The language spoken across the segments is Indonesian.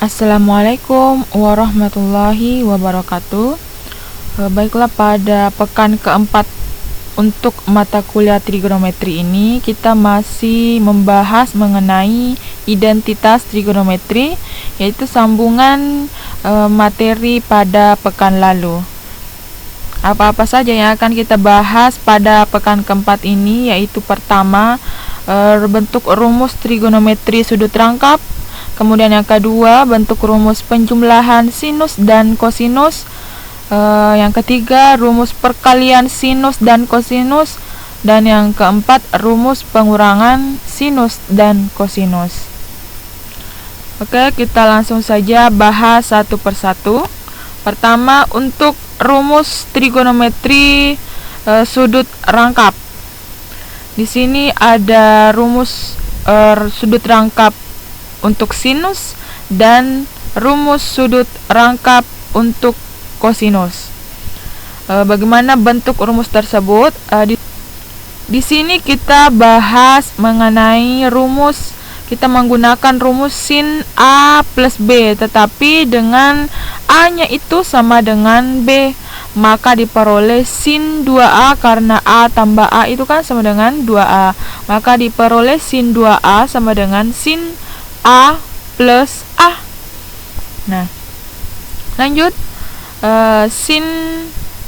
Assalamualaikum warahmatullahi wabarakatuh. Baiklah, pada pekan keempat untuk mata kuliah trigonometri ini kita masih membahas mengenai identitas trigonometri, yaitu sambungan materi pada pekan lalu. Apa-apa saja yang akan kita bahas pada pekan keempat ini, yaitu pertama, bentuk rumus trigonometri sudut rangkap. Kemudian yang kedua, bentuk rumus penjumlahan sinus dan kosinus. Yang ketiga, rumus perkalian sinus dan kosinus. Dan yang keempat, rumus pengurangan sinus dan kosinus. Oke, kita langsung saja bahas satu persatu. Pertama, untuk rumus trigonometri sudut rangkap. Di sini ada rumus sudut rangkap untuk sinus dan rumus sudut rangkap untuk kosinus. Bagaimana bentuk rumus tersebut? Di sini kita bahas mengenai rumus. Kita menggunakan rumus sin A plus B, tetapi dengan A-nya itu sama dengan B, maka diperoleh sin 2A, karena A tambah A itu kan sama dengan 2A. Maka diperoleh sin 2A sama dengan sin A plus A. Nah, lanjut, sin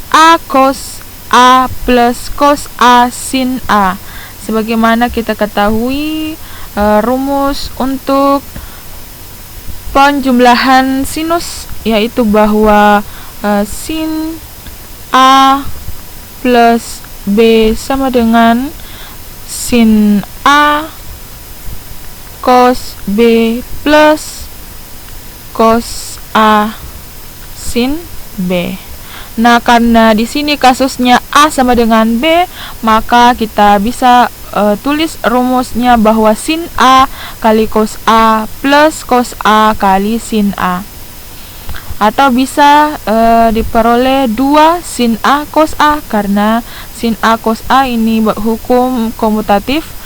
A cos A plus cos A sin A. Sebagaimana kita ketahui, rumus untuk penjumlahan sinus, yaitu bahwa sin A plus B sama dengan sin A cos B plus cos A sin B. Nah, karena di sini kasusnya A sama dengan B, maka kita bisa tulis rumusnya bahwa sin A kali cos A plus cos A kali sin A. Atau bisa diperoleh 2 sin A cos A, karena sin A cos A ini hukum komutatif.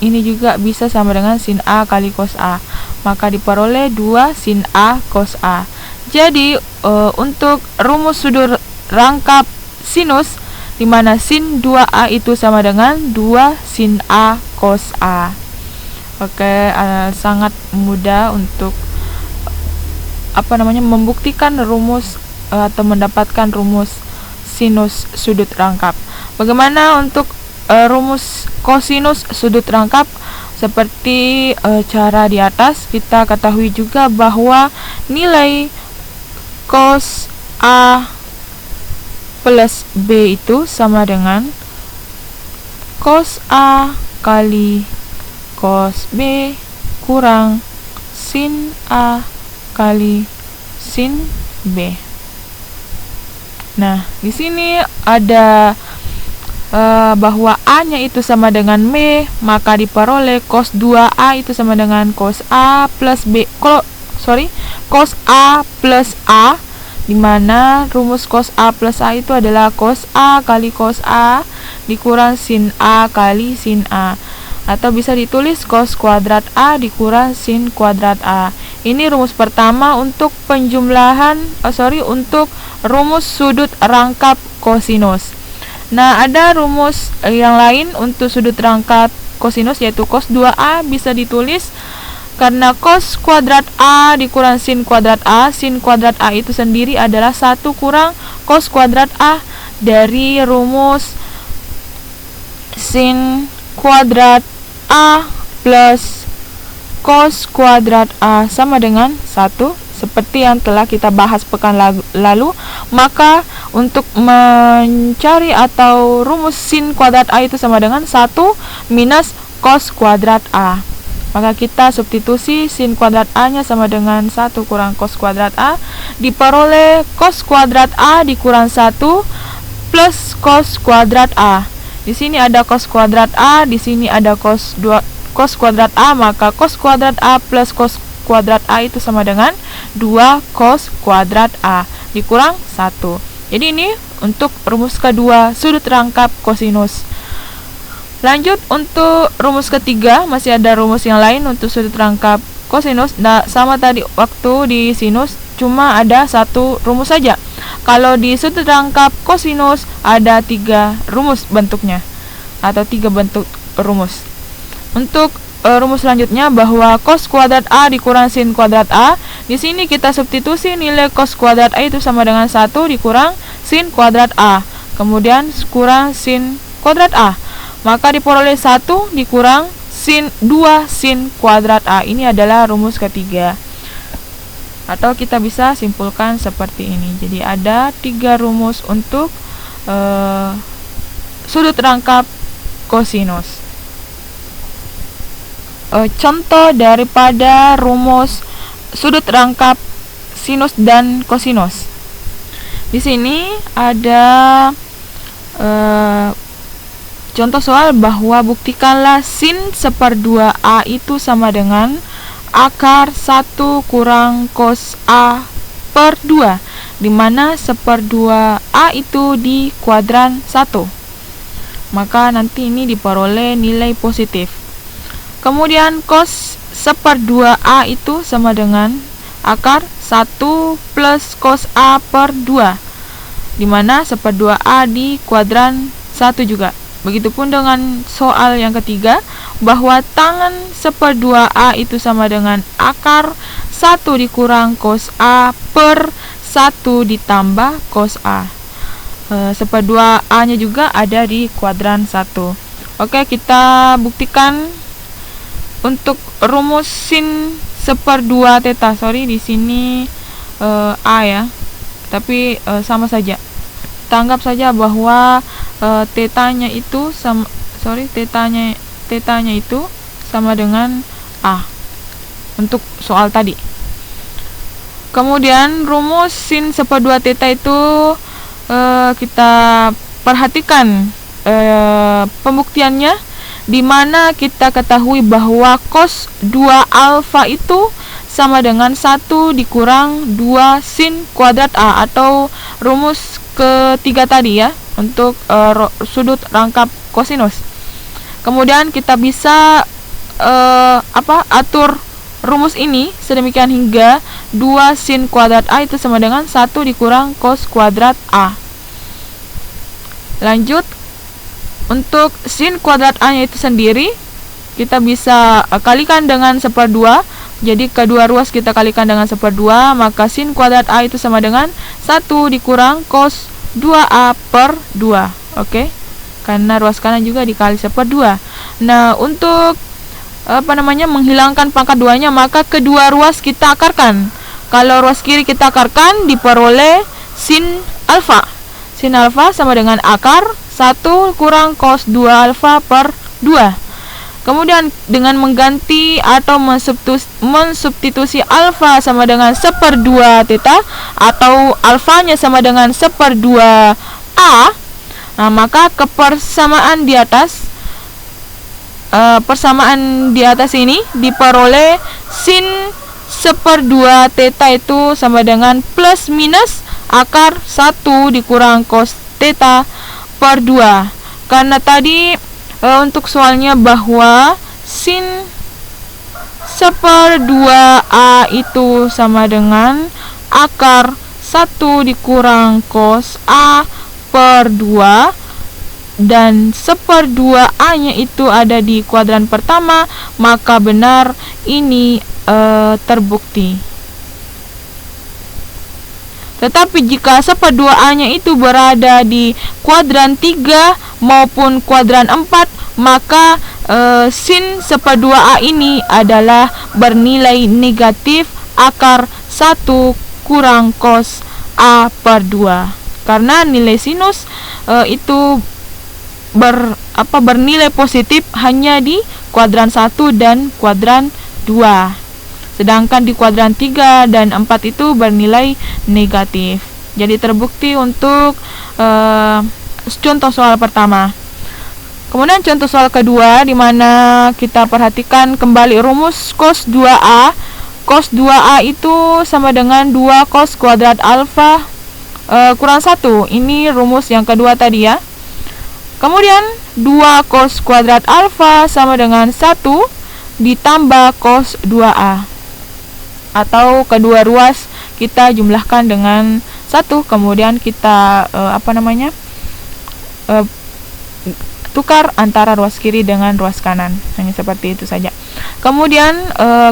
Ini juga bisa sama dengan sin A kali cos A, maka diperoleh 2 sin A cos A. Jadi untuk rumus sudut rangkap sinus, di mana sin 2A itu sama dengan 2 sin A cos A. Oke, sangat mudah untuk membuktikan rumus atau mendapatkan rumus sinus sudut rangkap. Bagaimana untuk rumus kosinus sudut rangkap? Seperti cara di atas, kita ketahui juga bahwa nilai cos A plus B itu sama dengan cos A kali cos B kurang sin A kali sin B. Nah, di sini ada bahwa A-nya itu sama dengan B, maka diperoleh cos 2A itu sama dengan cos A plus B. Cos A plus A, di mana rumus cos A plus A itu adalah cos A kali cos A dikurang sin A kali sin A. Atau bisa ditulis cos kuadrat A dikurang sin kuadrat A. Ini rumus pertama untuk untuk rumus sudut rangkap kosinus. Nah, ada rumus yang lain untuk sudut rangkap kosinus, yaitu cos 2A. Bisa ditulis karena cos kuadrat A dikurang sin kuadrat A. Sin kuadrat A itu sendiri adalah 1 kurang cos kuadrat A dari rumus sin kuadrat A plus cos kuadrat A sama dengan 1. Seperti yang telah kita bahas pekan lalu, maka untuk mencari atau rumus sin kuadrat A itu sama dengan 1 minus cos kuadrat A. Maka kita substitusi sin kuadrat A-nya sama dengan 1 kurang cos kuadrat A, diperoleh cos kuadrat A dikurang 1 plus cos kuadrat A. Di sini ada cos kuadrat A, di sini ada cos kuadrat A, maka cos kuadrat A plus cos kuadrat A itu sama dengan 2 cos kuadrat A dikurang 1. Jadi ini untuk rumus kedua sudut rangkap kosinus. Lanjut untuk rumus ketiga, masih ada rumus yang lain untuk sudut rangkap kosinus. Nah, sama tadi waktu di sinus cuma ada satu rumus saja. Kalau di sudut rangkap kosinus ada 3 rumus bentuknya, atau 3 bentuk rumus. Untuk rumus selanjutnya bahwa cos kuadrat A dikurang sin kuadrat A. Di sini kita substitusi nilai cos kuadrat A itu sama dengan 1 dikurang sin kuadrat A. Kemudian kurang sin kuadrat A. Maka diperoleh 1 dikurang sin 2 sin kuadrat A. Ini adalah rumus ketiga. Atau kita bisa simpulkan seperti ini. Jadi ada 3 rumus untuk sudut rangkap kosinus. Contoh daripada rumus sudut rangkap sinus dan kosinus. Di sini ada contoh soal bahwa buktikanlah sin 1/2 A itu sama dengan akar 1 kurang cos A per 2, di mana 1/2 A itu di kuadran 1. Maka nanti ini diperoleh nilai positif. Kemudian cos 1/2 A itu sama dengan akar 1 plus cos A per 2, di mana 1/2 A di kuadran 1 juga. Begitupun dengan soal yang ketiga, bahwa tangan 1/2 A itu sama dengan akar 1 dikurang cos A per 1 ditambah cos A. 1/2 A nya juga ada di kuadran 1. Oke, kita buktikan untuk rumus sin 1/2 theta. Sorry, di sini A ya, tapi sama saja. Kita anggap saja bahwa tetanya itu sama, tetanya itu sama dengan A untuk soal tadi. Kemudian rumus sin 1/2 theta itu kita perhatikan pembuktiannya, di mana kita ketahui bahwa cos 2 alfa itu sama dengan 1 dikurang 2 sin kuadrat A, atau rumus ketiga tadi ya, untuk sudut rangkap kosinus. Kemudian kita bisa atur rumus ini sedemikian hingga 2 sin kuadrat A itu sama dengan 1 dikurang cos kuadrat A. Lanjut, untuk sin kuadrat A nya itu sendiri kita bisa kalikan dengan 1/2. Jadi kedua ruas kita kalikan dengan 1/2, maka sin kuadrat A itu sama dengan 1 dikurang cos 2A per 2. Oke, karena ruas kanan juga dikali 1/2. Nah, untuk menghilangkan pangkat 2-nya, maka kedua ruas kita akarkan. Kalau ruas kiri kita akarkan, diperoleh sin alfa. Sin alfa sama dengan akar 1 kurang cos 2 alfa per 2. Kemudian dengan mengganti atau mensubstitusi alfa sama dengan 1/2 theta, atau alfanya sama dengan 1/2 A, nah maka kepersamaan di atas ini diperoleh sin 1/2 theta itu sama dengan plus minus akar 1 dikurang cos theta per 2. Karena tadi untuk soalnya bahwa sin 1/2 A itu sama dengan akar 1 dikurang cos A per 2, dan 1/2 A nya itu ada di kuadran pertama, maka benar ini terbukti. Tetapi jika 1/2 A nya itu berada di kuadran 3 maupun kuadran 4, maka sin 1/2 A ini adalah bernilai negatif akar 1 kurang cos A per 2. Karena nilai sinus itu bernilai positif hanya di kuadran 1 dan kuadran 2. Sedangkan di kuadran 3 dan 4 itu bernilai negatif. Jadi terbukti untuk contoh soal pertama. Kemudian contoh soal kedua, di mana kita perhatikan kembali rumus cos 2A. Cos 2A itu sama dengan 2 cos kuadrat alfa kurang 1. Ini rumus yang kedua tadi ya. Kemudian 2 cos kuadrat alfa sama dengan 1 ditambah cos 2A. atau kedua ruas kita jumlahkan dengan 1, kemudian kita tukar antara ruas kiri dengan ruas kanan, hanya seperti itu saja. Kemudian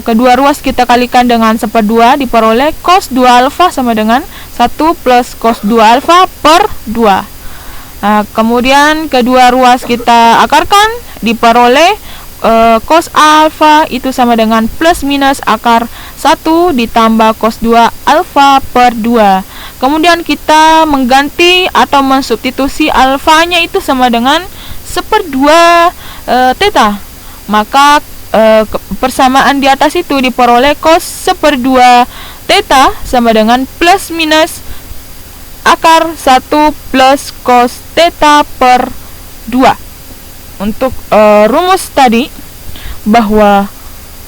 kedua ruas kita kalikan dengan 1/2, diperoleh cos 2 alfa sama dengan 1 plus cos 2 alfa per 2. Nah, kemudian kedua ruas kita akarkan, diperoleh cos alfa itu sama dengan plus minus akar 1 ditambah cos 2 alfa per 2. Kemudian kita mengganti atau mensubstitusi alfanya itu sama dengan 1/2 theta. Maka persamaan di atas itu diperoleh cos 1/2 theta sama dengan plus minus akar 1 plus cos theta per 2. Untuk rumus tadi bahwa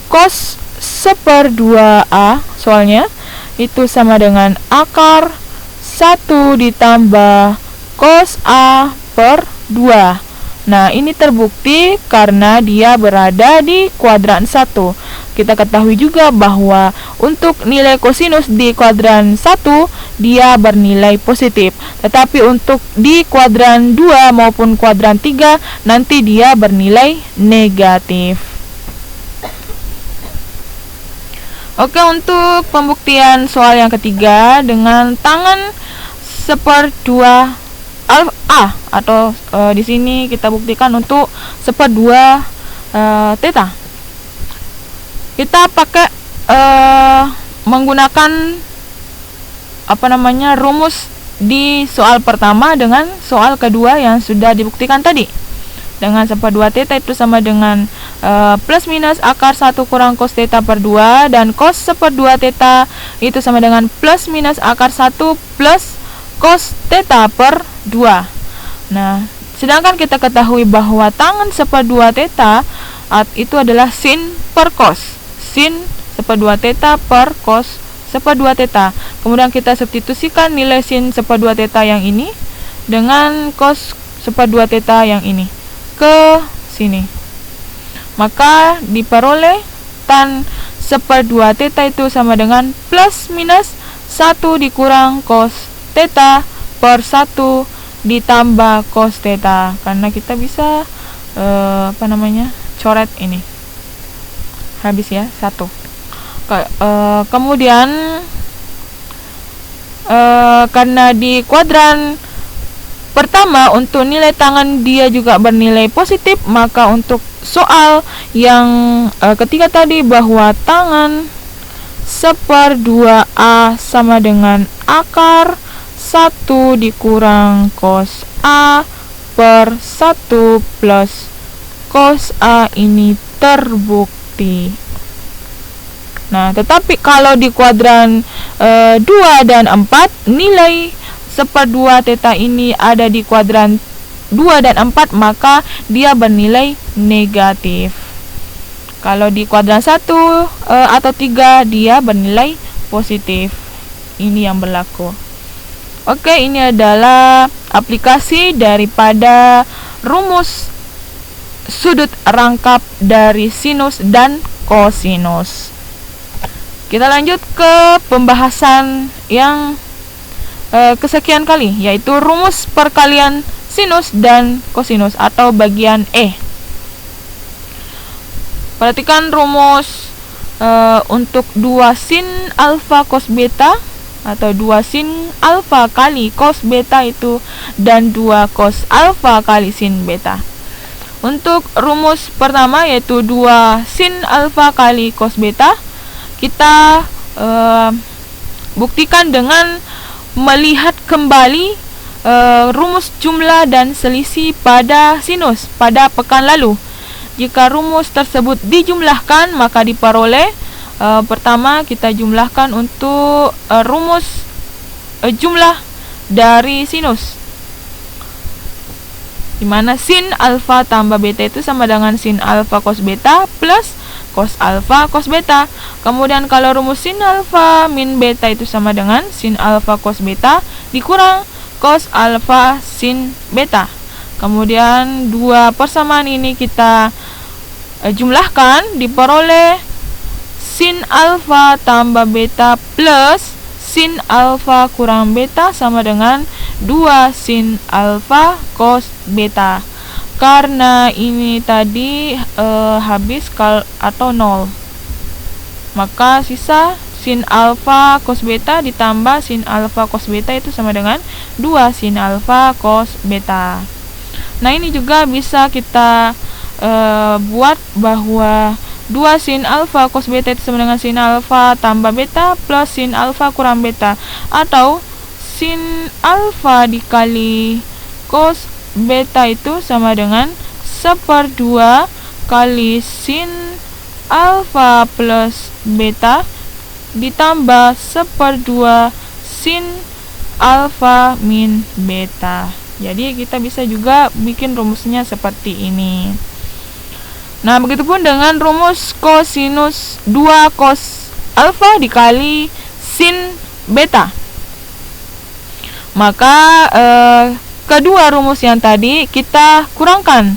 cos 1/2a soalnya itu sama dengan akar 1 ditambah cos a per 2. Nah, ini terbukti karena dia berada di kuadran 1. Kita ketahui juga bahwa untuk nilai kosinus di kuadran 1 dia bernilai positif, tetapi untuk di kuadran 2 maupun kuadran 3 nanti dia bernilai negatif. Oke, untuk pembuktian soal yang ketiga dengan tangan 1/2 A atau di sini kita buktikan untuk 1/2 theta. Kita pakai menggunakan rumus di soal pertama dengan soal kedua yang sudah dibuktikan tadi. Dengan 1/2 theta itu sama dengan plus minus akar 1 kurang cos theta per 2, dan cos 1/2 theta itu sama dengan plus minus akar 1 plus cos theta per 2. Nah, sedangkan kita ketahui bahwa tangan 1/2 theta itu adalah sin per cos. Sin 1/2 theta per cos 1/2 theta. Kemudian kita substitusikan nilai sin 1/2 theta yang ini dengan cos 1/2 theta yang ini ke sini. Maka diperoleh tan 1/2 theta itu sama dengan plus minus 1 dikurang cos theta per 1 ditambah cos theta, karena kita bisa coret ini habis ya 1. Kemudian karena di kuadran pertama untuk nilai tangan dia juga bernilai positif, maka untuk soal yang ketiga tadi bahwa tangan 1/2a sama dengan akar 1 dikurang cos a per 1 plus cos a ini terbukti. Nah, tetapi kalau di kuadran 2 dan 4 nilai 1/2 theta ini ada di kuadran 2 dan 4, maka dia bernilai negatif. Kalau di kuadran 1 atau 3 dia bernilai positif. Ini yang berlaku. Oke, ini adalah aplikasi daripada rumus sudut rangkap dari sinus dan kosinus. Kita lanjut ke pembahasan yang kesekian kali, yaitu rumus perkalian sinus dan kosinus atau bagian E. Perhatikan rumus untuk 2 sin alfa cos beta atau 2 sin alfa kali cos beta itu dan 2 cos alfa kali sin beta. Untuk rumus pertama yaitu 2 sin alfa kali cos beta, kita buktikan dengan melihat kembali rumus jumlah dan selisih pada sinus pada pekan lalu. Jika rumus tersebut dijumlahkan, maka diperoleh pertama kita jumlahkan untuk rumus jumlah dari sinus, dimana sin alfa tambah beta itu sama dengan sin alfa cos beta plus cos alfa cos beta. Kemudian kalau rumus sin alfa min beta itu sama dengan sin alfa cos beta dikurang cos alfa sin beta. Kemudian dua persamaan ini kita jumlahkan, diperoleh sin alfa tambah beta plus sin alfa kurang beta sama dengan 2 sin alfa cos beta. Karena ini tadi habis atau 0, maka sisa sin alfa cos beta ditambah sin alfa cos beta itu sama dengan 2 sin alfa cos beta. Nah, ini juga bisa kita buat bahwa 2 sin alfa cos beta itu sama dengan sin alfa tambah beta plus sin alfa kurang beta, atau sin alfa dikali cos beta itu sama dengan 1/2 kali sin alfa plus beta ditambah 1/2 sin alfa min beta. Jadi kita bisa juga bikin rumusnya seperti ini. Nah, begitupun dengan rumus kosinus 2 cos alfa dikali sin beta. Maka kedua rumus yang tadi kita kurangkan.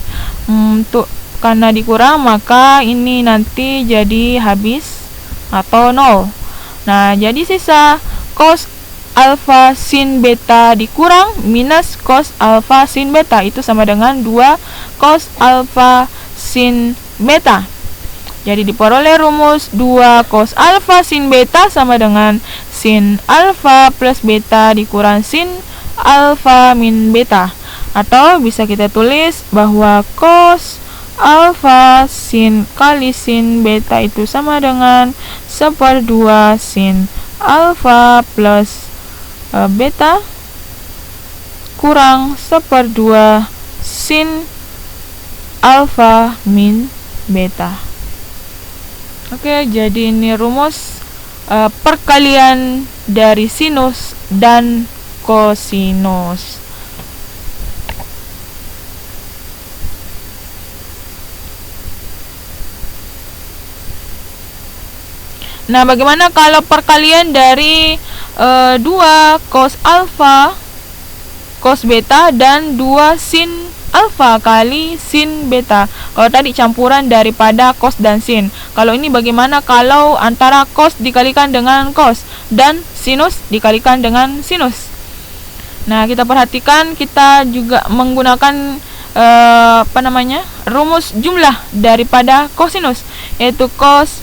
Karena dikurang, maka ini nanti jadi habis atau 0. Nah, jadi sisa cos alfa sin beta dikurang minus cos alfa sin beta itu sama dengan 2 cos alfa sin beta. Jadi diperoleh rumus 2 cos alfa sin beta sama dengan sin alfa plus beta dikurang sin alfa min beta. Atau bisa kita tulis bahwa cos alfa sin kali sin beta itu sama dengan 1/2 sin alfa plus beta kurang 1/2 sin alfa min beta. Oke, jadi ini rumus perkalian dari sinus dan kosinus. Nah, bagaimana kalau perkalian dari 2 cos alfa cos beta dan 2 sin alfa kali sin beta? Kalau tadi campuran daripada cos dan sin. Kalau ini bagaimana kalau antara cos dikalikan dengan cos dan sinus dikalikan dengan sinus? Nah, kita perhatikan kita juga menggunakan rumus jumlah daripada kosinus, yaitu cos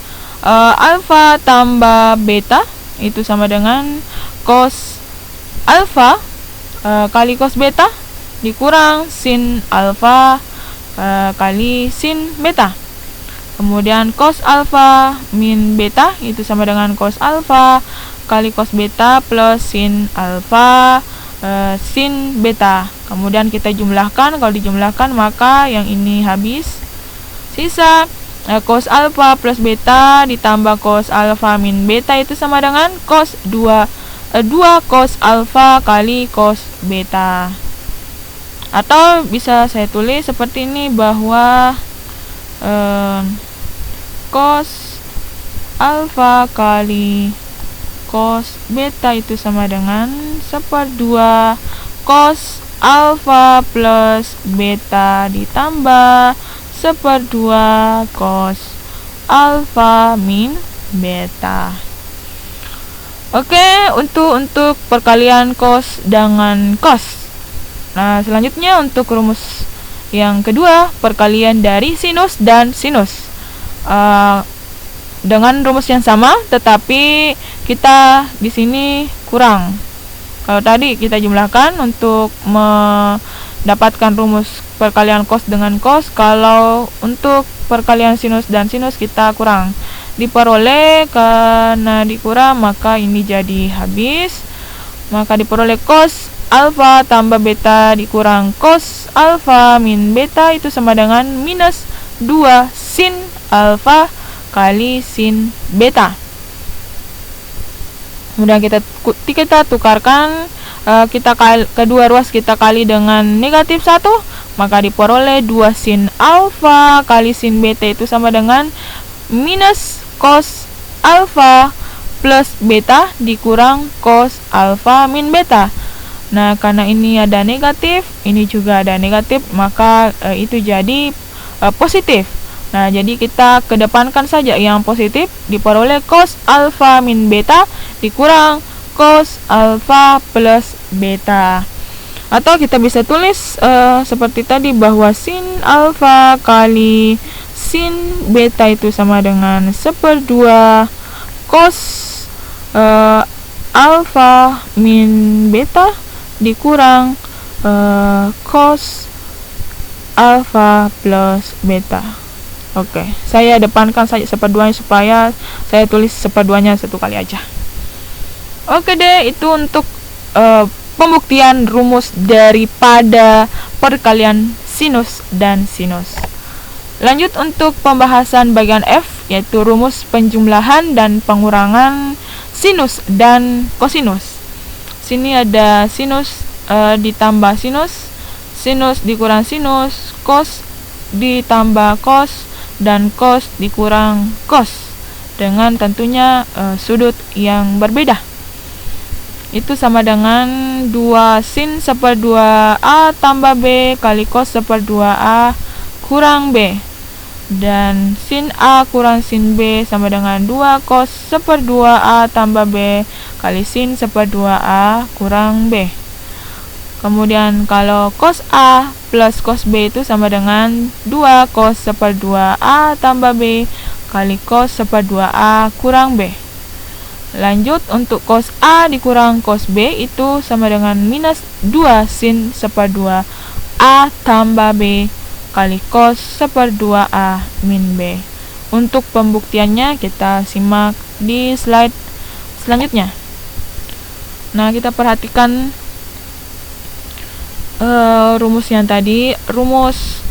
alfa tambah beta itu sama dengan cos alfa kali cos beta dikurang sin alfa kali sin beta. Kemudian cos alfa min beta itu sama dengan cos alfa kali cos beta plus sin alfa sin beta. Kemudian kita jumlahkan, kalau dijumlahkan maka yang ini habis. Sisa cos alfa plus beta ditambah cos alfa min beta itu sama dengan cos 2 cos alfa kali cos beta. Atau bisa saya tulis seperti ini bahwa cos alfa kali cos beta itu sama dengan 1/2 cos alfa plus beta ditambah 1/2 cos alfa min beta. Oke, untuk perkalian cos dengan cos. Nah, selanjutnya untuk rumus yang kedua, perkalian dari sinus dan sinus. Dengan rumus yang sama, tetapi kita di sini kurang. Kalau tadi kita jumlahkan untuk mendapatkan rumus perkalian cos dengan cos, kalau untuk perkalian sinus dan sinus kita kurang. Diperoleh karena dikurang, maka ini jadi habis. Maka diperoleh cos alfa tambah beta dikurang cos alfa min beta itu sama dengan minus 2 sin alfa kali sin beta. Kemudian kita tukarkan, kedua ruas kita kali dengan negatif 1, maka diperoleh 2 sin alfa kali sin beta itu sama dengan minus cos alfa plus beta dikurang cos alfa min beta. Nah, karena ini ada negatif, ini juga ada negatif, maka itu jadi positif. Nah, jadi kita kedepankan saja yang positif, diperoleh cos alfa min beta dikurang cos alfa plus beta. Atau kita bisa tulis seperti tadi, bahwa sin alfa kali sin beta itu sama dengan 1/2 cos alfa min beta dikurang cos alfa plus beta. Oke, saya depankan saja 1/2 supaya saya tulis 1/2 satu kali aja. Oke deh, itu untuk pembuktian rumus daripada perkalian sinus dan sinus. Lanjut untuk pembahasan bagian F, yaitu rumus penjumlahan dan pengurangan sinus dan kosinus. Sini ada sinus ditambah sinus, sinus dikurang sinus, cos ditambah cos, dan cos dikurang cos, dengan tentunya sudut yang berbeda. Itu sama dengan 2 sin 1/2A tambah B kali cos 1/2A kurang B. Dan sin A kurang sin B sama dengan 2 cos 1/2A tambah B kali sin 1/2A kurang B. Kemudian kalau cos A plus cos B itu sama dengan 2 cos 1/2A tambah B kali cos 1/2A kurang B. Lanjut untuk cos A dikurang cos B itu sama dengan minus 2 sin 1/2A tambah B kali cos 1/2A min B. Untuk pembuktiannya kita simak di slide selanjutnya. Nah, kita perhatikan rumus yang tadi, rumus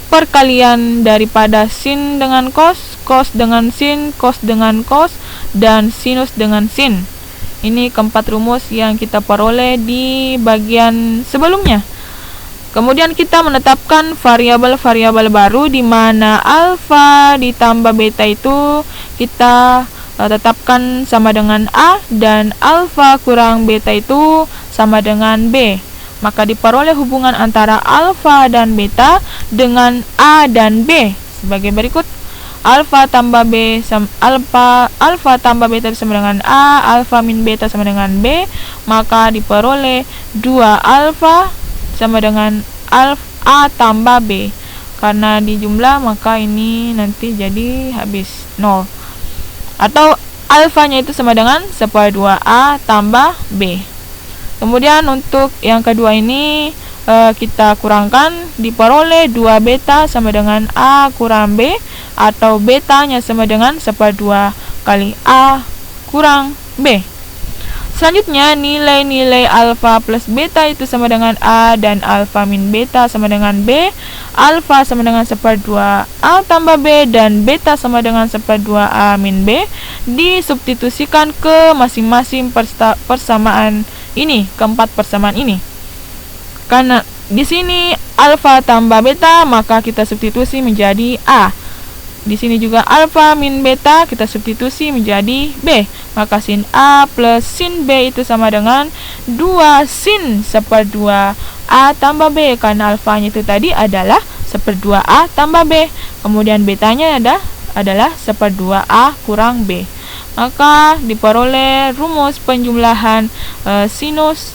perkalian daripada sin dengan cos, cos dengan sin, cos dengan cos, dan sinus dengan sin. Ini keempat rumus yang kita peroleh di bagian sebelumnya. Kemudian kita menetapkan variabel-variabel baru, di mana alfa ditambah beta itu kita tetapkan sama dengan A, dan alfa kurang beta itu sama dengan B. Maka diperoleh hubungan antara alfa dan beta dengan A dan B sebagai berikut. Alfa tambah B alfa tambah beta sama dengan A, alfa min beta sama dengan B, maka diperoleh 2 alfa sama dengan A tambah B. Karena dijumlah maka ini nanti jadi habis 0. Atau alfanya itu sama dengan 1/2A tambah B. Kemudian untuk yang kedua ini kita kurangkan, diperoleh 2 beta sama dengan A kurang B, atau betanya sama dengan 1/2 kali A kurang B. Selanjutnya nilai-nilai alfa plus beta itu sama dengan A, dan alfa min beta sama dengan B. Alfa sama dengan 1/2A tambah B, dan beta sama dengan 1/2A min B disubstitusikan ke masing-masing persamaan ini, keempat persamaan ini. Karena di sini alfa tambah beta, maka kita substitusi menjadi A. Di sini juga alfa min beta kita substitusi menjadi B. Maka sin A plus sin B itu sama dengan 2 sin 1/2A tambah B. Karena alfanya itu tadi adalah 1/2A tambah B. Kemudian betanya adalah 1/2A kurang B. Maka diperoleh rumus penjumlahan sinus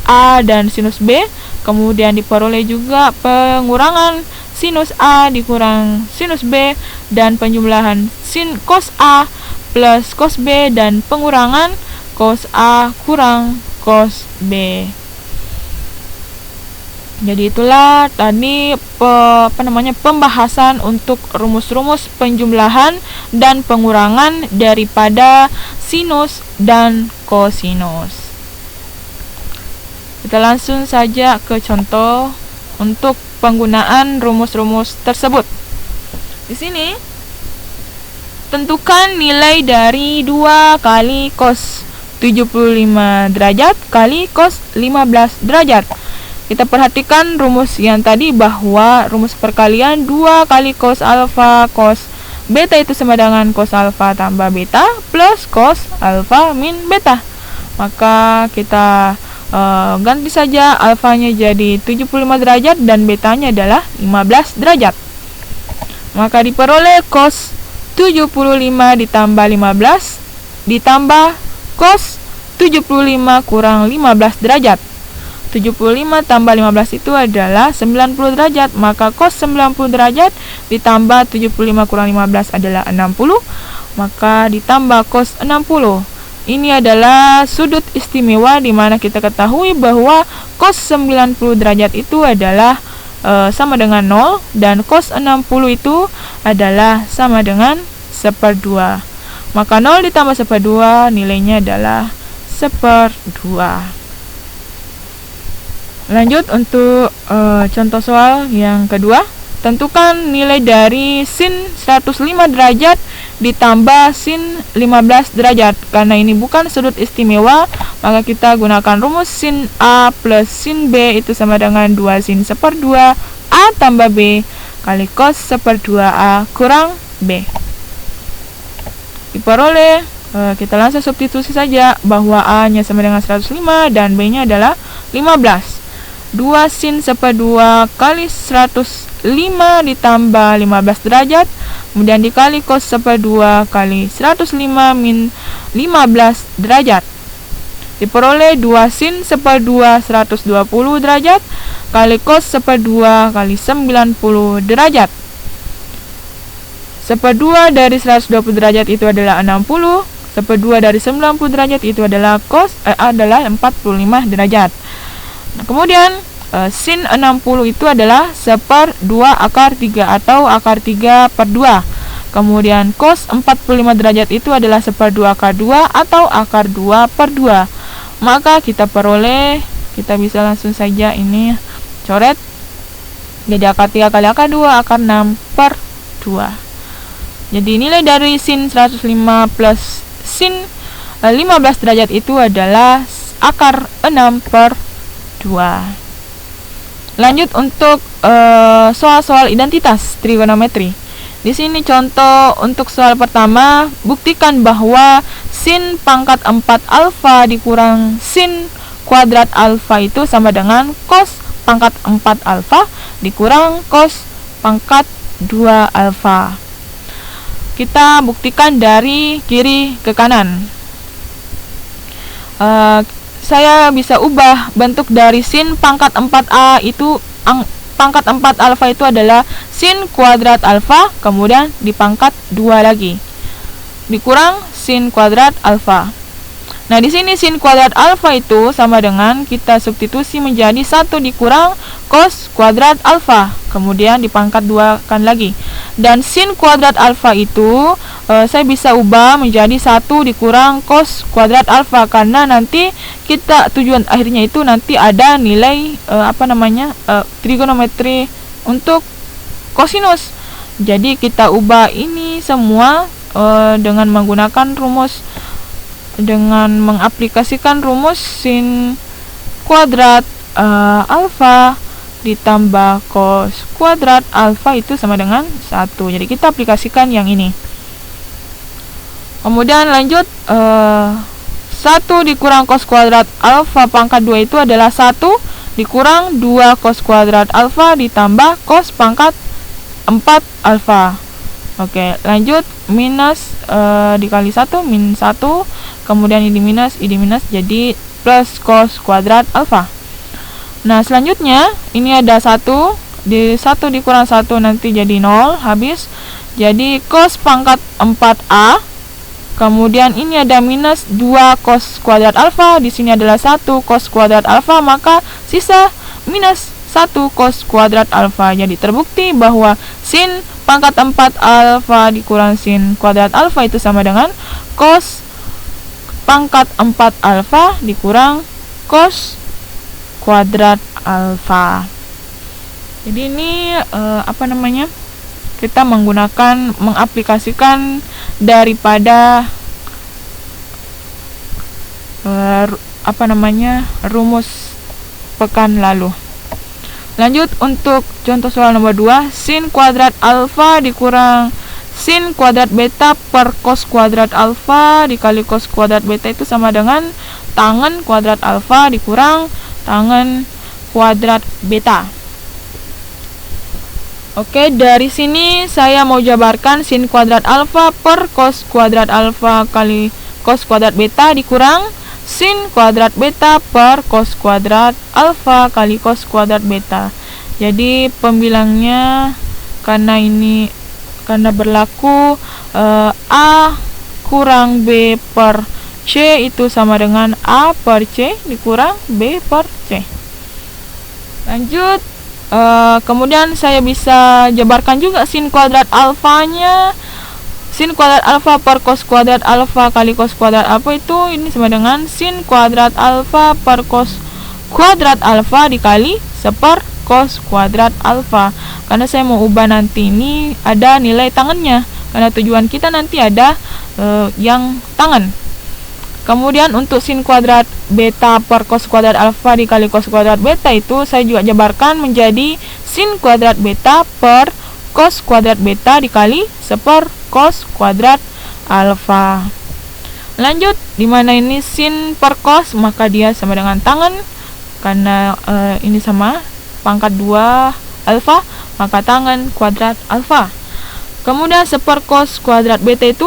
A dan sinus B. Kemudian diperoleh juga pengurangan sinus A dikurang sinus B, dan penjumlahan sin cos A plus cos B, dan pengurangan cos A kurang cos B. Jadi itulah tadi pembahasan untuk rumus-rumus penjumlahan dan pengurangan daripada sinus dan kosinus. Kita langsung saja ke contoh untuk penggunaan rumus-rumus tersebut. Di sini tentukan nilai dari 2 kali cos 75 derajat kali cos 15 derajat. Kita perhatikan rumus yang tadi, bahwa rumus perkalian 2 kali cos alfa cos beta itu sama dengan cos alfa tambah beta plus cos alfa min beta. Maka kita ganti saja alfanya jadi 75 derajat dan betanya adalah 15 derajat. Maka diperoleh cos 75 ditambah 15 ditambah cos 75 kurang 15 derajat. 75 tambah 15 itu adalah 90 derajat. Maka cos 90 derajat ditambah 75 kurang 15 adalah 60. Maka ditambah cos 60. Ini adalah sudut istimewa di mana kita ketahui bahwa cos 90 derajat itu adalah sama dengan 0 dan cos 60 itu adalah sama dengan 1/2. Maka 0 ditambah 1/2 nilainya adalah 1/2. Lanjut untuk contoh soal yang kedua. Tentukan nilai dari sin 105 derajat ditambah sin 15 derajat. Karena ini bukan sudut istimewa, maka kita gunakan rumus sin A plus sin B itu sama dengan 2 sin 1/2 A tambah B kali cos 1/2 A kurang B. Diperoleh, kita langsung substitusi saja bahwa A nya sama dengan 105 dan B nya adalah 15. 2 sin 1/2 kali 105 ditambah 15 derajat, kemudian dikali cos 1/2 kali 105 min 15 derajat. Diperoleh 2 sin 1/2 120 derajat kali cos 1/2 kali 90 derajat. 1/2 dari 120 derajat itu adalah 60. 1/2 dari 90 derajat itu adalah adalah 45 derajat. Nah, kemudian sin 60 itu adalah 1/2 akar 3 atau akar 3/2. Kemudian cos 45 derajat itu adalah 1/2 akar 2 atau akar 2/2. Maka kita peroleh, kita bisa langsung saja ini coret. Jadi akar 3 kali akar 2 akar 6/2. Jadi nilai dari sin 105 plus sin 15 derajat itu adalah akar 6/2. Lanjut untuk soal-soal identitas trigonometri. Di sini contoh untuk soal pertama, buktikan bahwa sin pangkat 4 alfa dikurang sin kuadrat alfa itu sama dengan cos pangkat 4 alfa dikurang cos pangkat 2 alfa. Kita buktikan dari kiri ke kanan. Saya bisa ubah bentuk dari sin pangkat 4A itu, pangkat 4 alfa itu adalah sin kuadrat alfa, kemudian dipangkat 2 lagi, dikurang sin kuadrat alfa. Nah, di sini sin kuadrat alfa itu sama dengan kita substitusi menjadi 1 dikurang cos kuadrat alfa, kemudian dipangkat 2 kan lagi. Dan sin kuadrat alfa itu saya bisa ubah menjadi 1 dikurang cos kuadrat alfa, karena nanti kita tujuan akhirnya itu nanti ada nilai trigonometri untuk kosinus. Jadi kita ubah ini semua dengan menggunakan rumus, dengan mengaplikasikan rumus sin kuadrat alfa ditambah cos kuadrat alfa itu sama dengan 1. Jadi kita aplikasikan yang ini. Kemudian lanjut, 1 dikurang cos kuadrat alfa pangkat 2 itu adalah 1 dikurang 2 cos kuadrat alfa ditambah cos pangkat 4 alfa. Oke, lanjut, minus dikali 1 min 1, kemudian ini minus jadi plus cos kuadrat alfa. Nah, selanjutnya ini ada 1 dikurang 1 nanti jadi 0, habis. Jadi cos pangkat 4A. Kemudian ini ada minus 2 cos kuadrat alfa, di sini adalah 1 cos kuadrat alfa, maka sisa minus 1 cos kuadrat alfa. Jadi terbukti bahwa sin pangkat 4 alfa dikurang sin kuadrat alfa itu sama dengan cos pangkat 4 alfa dikurang cos kuadrat alfa. Jadi ini kita mengaplikasikan daripada rumus pekan lalu. Lanjut untuk contoh soal nomor 2, sin kuadrat alfa dikurang sin kuadrat beta per cos kuadrat alfa dikali cos kuadrat beta itu sama dengan tangen kuadrat alfa dikurang tangen kuadrat beta. Oke, dari sini saya mau jabarkan sin kuadrat alfa per cos kuadrat alfa kali cos kuadrat beta dikurang sin kuadrat beta per cos kuadrat alfa kali cos kuadrat beta. Jadi pembilangnya karena berlaku A kurang B per C itu sama dengan A per C dikurang B per C. Lanjut. Kemudian saya bisa jabarkan juga sin kuadrat alfanya. Sin kuadrat alfa per cos kuadrat alfa kali cos kuadrat alfa itu ini sama dengan sin kuadrat alfa per cos kuadrat alfa dikali seper cos kuadrat alfa. Karena saya mau ubah nanti ini ada nilai tangannya. Karena tujuan kita nanti ada yang tangan. Kemudian untuk sin kuadrat beta per cos kuadrat alfa dikali cos kuadrat beta itu saya juga jabarkan menjadi sin kuadrat beta per cos kuadrat beta dikali seper cos kuadrat alfa. Lanjut, dimana ini sin per cos maka dia sama dengan tangen. Karena ini sama pangkat 2 alfa maka tangen kuadrat alfa. Kemudian seper cos kuadrat beta itu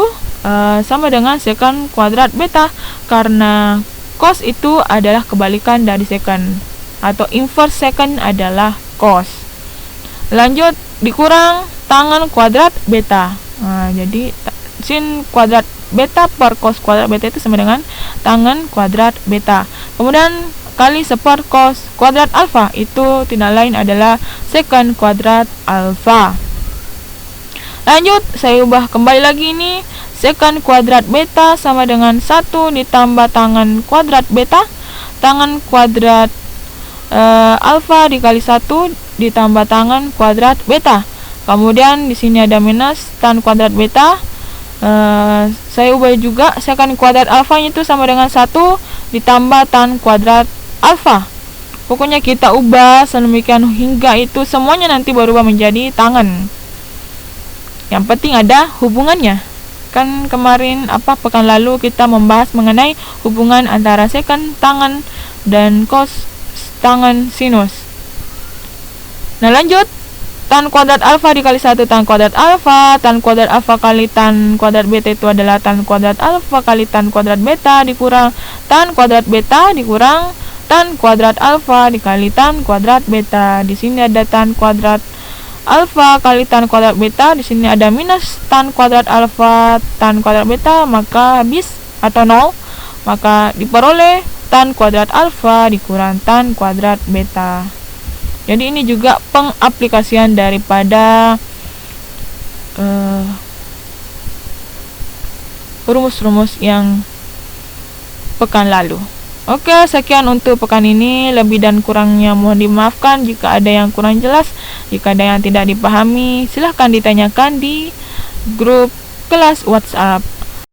sama dengan secant kuadrat beta, karena cos itu adalah kebalikan dari secant atau inverse secant adalah cos. Lanjut, dikurang tangen kuadrat beta. Jadi sin kuadrat beta per cos kuadrat beta itu sama dengan tangen kuadrat beta. Kemudian kali seper cos kuadrat alfa itu tidak lain adalah secant kuadrat alfa. Lanjut, saya ubah kembali lagi ini. Secant kuadrat beta sama dengan 1 ditambah tangen kuadrat beta, tangen kuadrat alfa dikali 1 ditambah tangen kuadrat beta. Kemudian di sini ada minus tan kuadrat beta. Saya ubah juga secant kuadrat alfa itu sama dengan 1 ditambah tan kuadrat alfa. Pokoknya kita ubah sedemikian hingga itu semuanya nanti berubah menjadi tangen. Yang penting ada hubungannya. Kan kemarin pekan lalu kita membahas mengenai hubungan antara secant tangen dan cos tangen sinus. Nah, lanjut, tan kuadrat alfa dikali 1 tan kuadrat alfa, tan kuadrat alfa kali tan kuadrat beta itu adalah tan kuadrat alfa kali tan kuadrat beta dikurang tan kuadrat beta dikurang tan kuadrat alfa dikali tan kuadrat beta. Di sini ada tan kuadrat alfa kali tan kuadrat beta, di sini ada minus tan kuadrat alfa tan kuadrat beta, maka habis atau 0, maka diperoleh tan kuadrat alfa dikurang tan kuadrat beta. Jadi ini juga pengaplikasian daripada rumus-rumus yang pekan lalu. Oke, sekian untuk pekan ini. Lebih dan kurangnya mohon dimaafkan. Jika ada yang kurang jelas, jika ada yang tidak dipahami, silahkan ditanyakan di grup kelas WhatsApp.